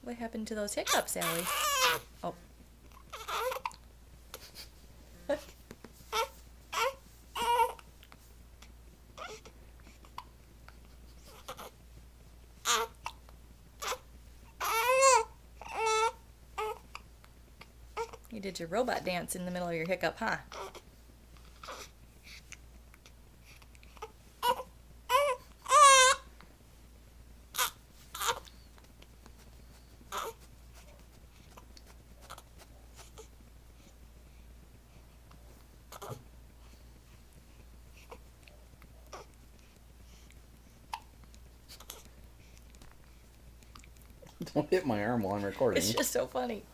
What happened to those hiccups, Allie? Oh. You did your robot dance in the middle of your hiccup, huh? Don't hit my arm while I'm recording. It's just so funny.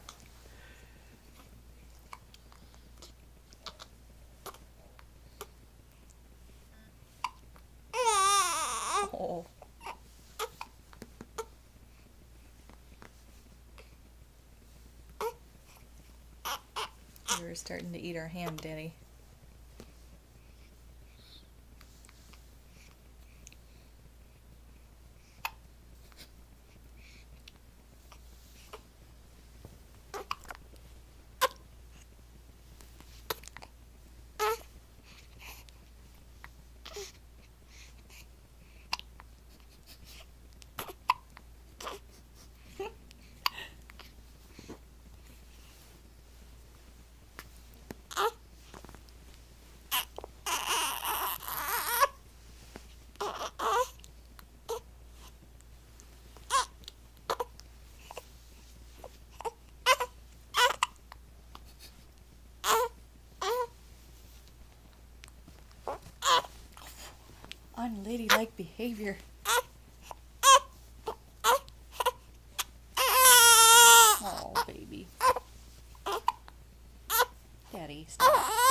Oh. We're starting to eat our ham, Daddy. Unladylike behavior. Oh, baby. Daddy, stop.